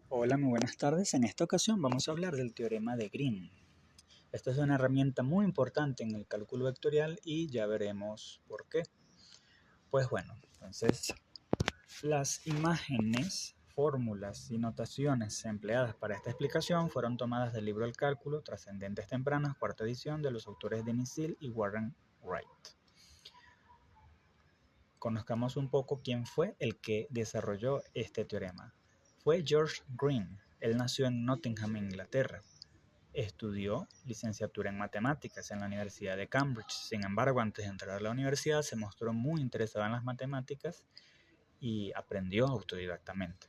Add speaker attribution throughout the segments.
Speaker 1: Hola, muy buenas tardes. En esta ocasión vamos a hablar del teorema de Green. Esta es una herramienta muy importante en el cálculo vectorial y ya veremos por qué. Pues bueno, entonces las imágenes, fórmulas y notaciones empleadas para esta explicación fueron tomadas del libro El Cálculo, Trascendentes Tempranos, cuarta edición, de los autores Denis Seal y Warren Wright. Conozcamos un poco quién fue el que desarrolló este teorema. Fue George Green. Él nació en Nottingham, Inglaterra. Estudió licenciatura en matemáticas en la Universidad de Cambridge. Sin embargo, antes de entrar a la universidad se mostró muy interesado en las matemáticas y aprendió autodidactamente.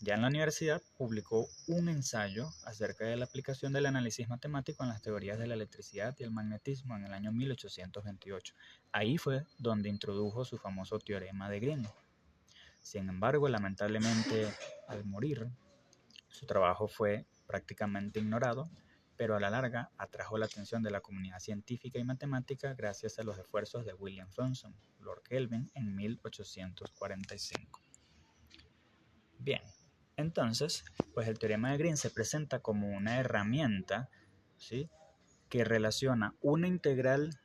Speaker 1: Ya en la universidad publicó un ensayo acerca de la aplicación del análisis matemático en las teorías de la electricidad y el magnetismo en el año 1828. Ahí fue donde introdujo su famoso teorema de Green. Sin embargo, lamentablemente, al morir, su trabajo fue prácticamente ignorado, pero a la larga atrajo la atención de la comunidad científica y matemática gracias a los esfuerzos de William Thomson, Lord Kelvin, en 1845. Bien, entonces, pues el teorema de Green se presenta como una herramienta, ¿sí?, que relaciona una integral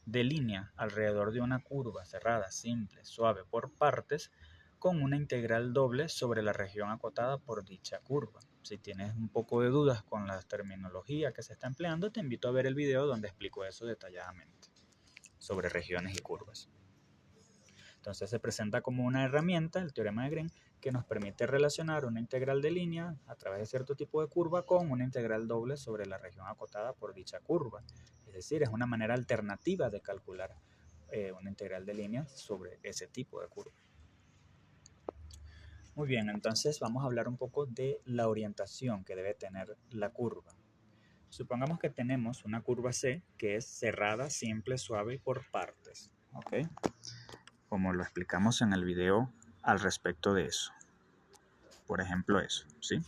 Speaker 1: de línea alrededor de una curva cerrada, simple, suave por partes, con una integral doble sobre la región acotada por dicha curva. Si tienes un poco de dudas con la terminología que se está empleando, te invito a ver el video donde explico eso detalladamente, sobre regiones y curvas. Entonces se presenta como una herramienta, el teorema de Green, que nos permite relacionar una integral de línea a través de cierto tipo de curva con una integral doble sobre la región acotada por dicha curva. Es decir, es una manera alternativa de calcular una integral de línea sobre ese tipo de curva. Muy bien, entonces vamos a hablar un poco de la orientación que debe tener la curva. Supongamos que tenemos una curva C que es cerrada, simple, suave y por partes. ¿Ok? Como lo explicamos en el video al respecto de eso. Por ejemplo, eso, ¿sí?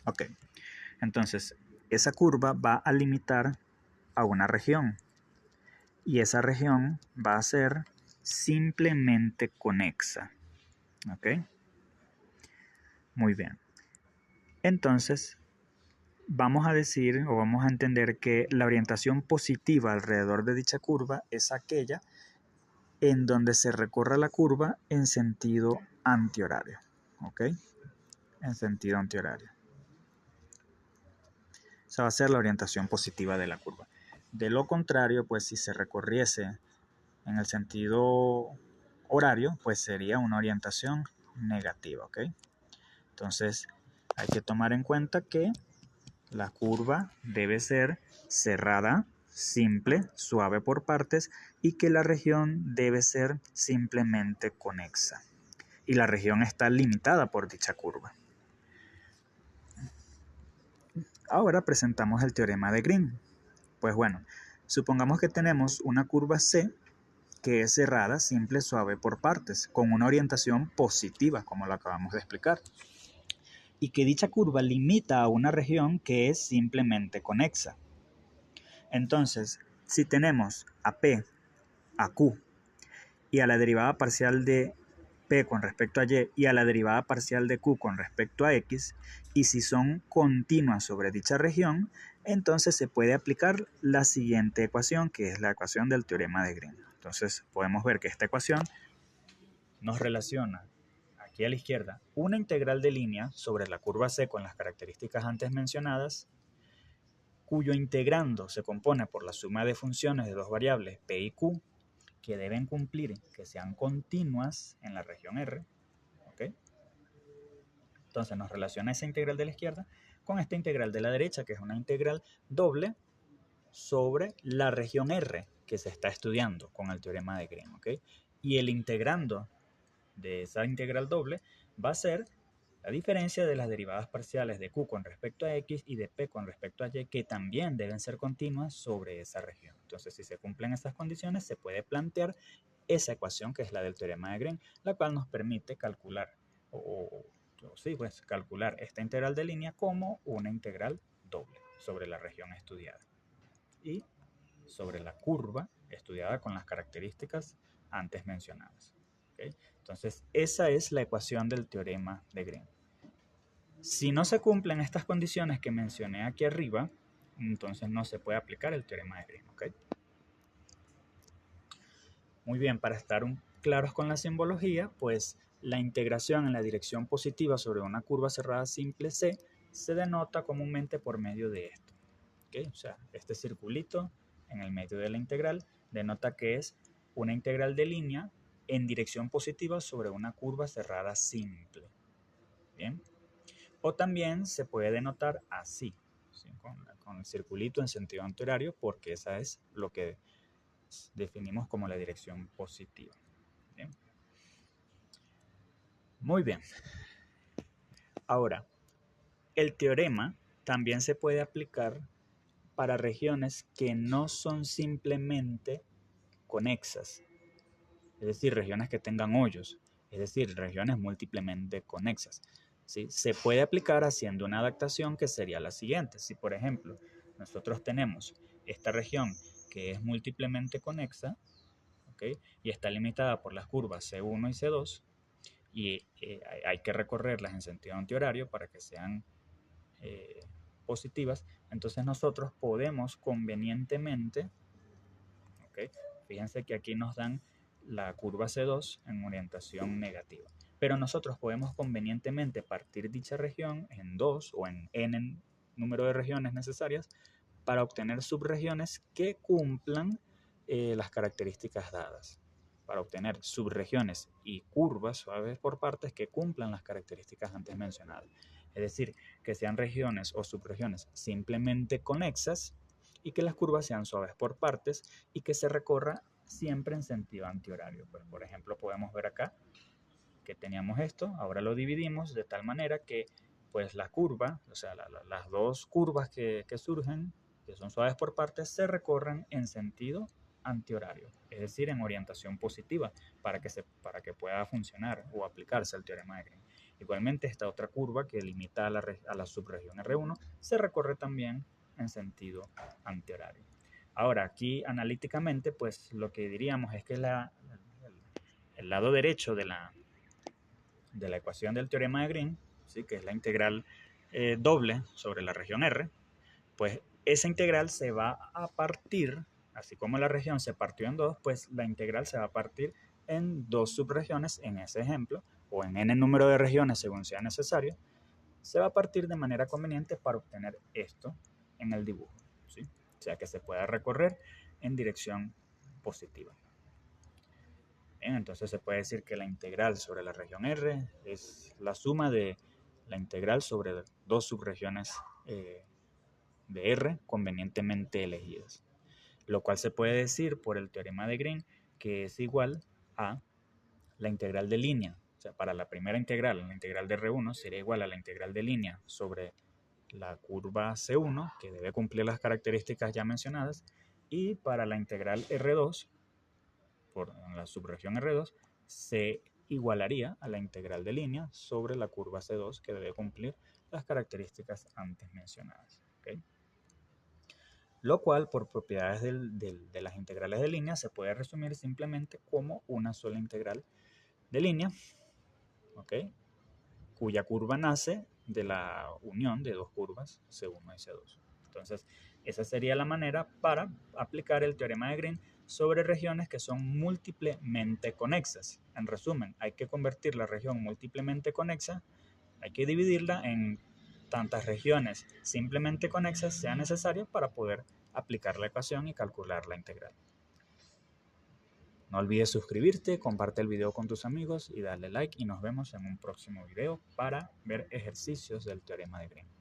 Speaker 1: Ok, entonces esa curva va a limitar a una región y esa región va a ser simplemente conexa. ¿Ok? Muy bien. Entonces, vamos a decir o vamos a entender que la orientación positiva alrededor de dicha curva es aquella en donde se recorre la curva en sentido antihorario. ¿Ok? En sentido antihorario. Esa va a ser la orientación positiva de la curva. De lo contrario, pues si se recorriese en el sentido horario, pues sería una orientación negativa, ¿ok? Entonces, hay que tomar en cuenta que la curva debe ser cerrada, simple, suave por partes y que la región debe ser simplemente conexa. Y la región está limitada por dicha curva. Ahora presentamos el teorema de Green. Pues bueno, supongamos que tenemos una curva C que es cerrada, simple, suave por partes, con una orientación positiva, como lo acabamos de explicar, y que dicha curva limita a una región que es simplemente conexa. Entonces, si tenemos a P, a Q, y a la derivada parcial de P con respecto a Y y a la derivada parcial de Q con respecto a X, y si son continuas sobre dicha región, entonces se puede aplicar la siguiente ecuación, que es la ecuación del teorema de Green. Entonces podemos ver que esta ecuación nos relaciona aquí a la izquierda una integral de línea sobre la curva C con las características antes mencionadas, cuyo integrando se compone por la suma de funciones de dos variables P y Q, que deben cumplir que sean continuas en la región R. ¿Ok? Entonces nos relaciona esa integral de la izquierda con esta integral de la derecha, que es una integral doble sobre la región R que se está estudiando con el teorema de Green. ¿Ok? Y el integrando de esa integral doble va a ser la diferencia de las derivadas parciales de Q con respecto a X y de P con respecto a Y, que también deben ser continuas sobre esa región. Entonces, si se cumplen esas condiciones, se puede plantear esa ecuación, que es la del teorema de Green, la cual nos permite calcular, pues, calcular esta integral de línea como una integral doble sobre la región estudiada y sobre la curva estudiada con las características antes mencionadas. ¿Okay? Entonces, esa es la ecuación del teorema de Green. Si no se cumplen estas condiciones que mencioné aquí arriba, entonces no se puede aplicar el teorema de Green. ¿Okay? Muy bien, para estar claros con la simbología, pues la integración en la dirección positiva sobre una curva cerrada simple C se denota comúnmente por medio de esto. ¿Okay? O sea, este circulito en el medio de la integral denota que es una integral de línea en dirección positiva sobre una curva cerrada simple. Bien. O también se puede denotar así, ¿sí? con el circulito en sentido antihorario, porque esa es lo que definimos como la dirección positiva. ¿Bien? Muy bien. Ahora, el teorema también se puede aplicar para regiones que no son simplemente conexas, es decir, regiones que tengan hoyos, es decir, regiones múltiplemente conexas. ¿Sí? Se puede aplicar haciendo una adaptación que sería la siguiente. Si, por ejemplo, nosotros tenemos esta región que es múltiplemente conexa, ¿okay? Y está limitada por las curvas C1 y C2, y hay que recorrerlas en sentido antihorario para que sean positivas, entonces nosotros podemos convenientemente, ¿okay? Fíjense que aquí nos dan la curva C2 en orientación negativa, pero nosotros podemos convenientemente partir dicha región en 2 o en n número de regiones necesarias para obtener subregiones que cumplan las características dadas, para obtener subregiones y curvas suaves por partes que cumplan las características antes mencionadas. Es decir, que sean regiones o subregiones simplemente conexas y que las curvas sean suaves por partes y que se recorra siempre en sentido antihorario. Pues, por ejemplo, podemos ver acá que teníamos esto, ahora lo dividimos de tal manera que pues la curva, o sea, las dos curvas que surgen, que son suaves por partes, se recorren en sentido antihorario, es decir, en orientación positiva, para que pueda funcionar o aplicarse el teorema de Green. Igualmente, esta otra curva que limita a la subregión R1 se recorre también en sentido antihorario. Ahora, aquí analíticamente, pues lo que diríamos es que el lado derecho de la ecuación del teorema de Green, ¿sí? Que es la integral doble sobre la región R, pues esa integral se va a partir, así como la región se partió en dos, pues la integral se va a partir en dos subregiones en ese ejemplo, o en n número de regiones según sea necesario, se va a partir de manera conveniente para obtener esto en el dibujo, ¿sí? O sea que se pueda recorrer en dirección positiva. Bien, entonces se puede decir que la integral sobre la región R es la suma de la integral sobre dos subregiones de R convenientemente elegidas, lo cual se puede decir por el teorema de Green que es igual a la integral de línea. O sea, para la primera integral, la integral de R1 sería igual a la integral de línea sobre la curva C1, que debe cumplir las características ya mencionadas, y para la integral R2, por la subregión R2, se igualaría a la integral de línea sobre la curva C2, que debe cumplir las características antes mencionadas. ¿Okay? Lo cual, por propiedades de las integrales de línea, se puede resumir simplemente como una sola integral de línea, ¿okay? Cuya curva nace de la unión de dos curvas, C1 y C2. Entonces, esa sería la manera para aplicar el teorema de Green sobre regiones que son múltiplemente conexas. En resumen, hay que convertir la región múltiplemente conexa, hay que dividirla en tantas regiones simplemente conexas sea necesario para poder aplicar la ecuación y calcular la integral. No olvides suscribirte, comparte el video con tus amigos y darle like, y nos vemos en un próximo video para ver ejercicios del teorema de Green.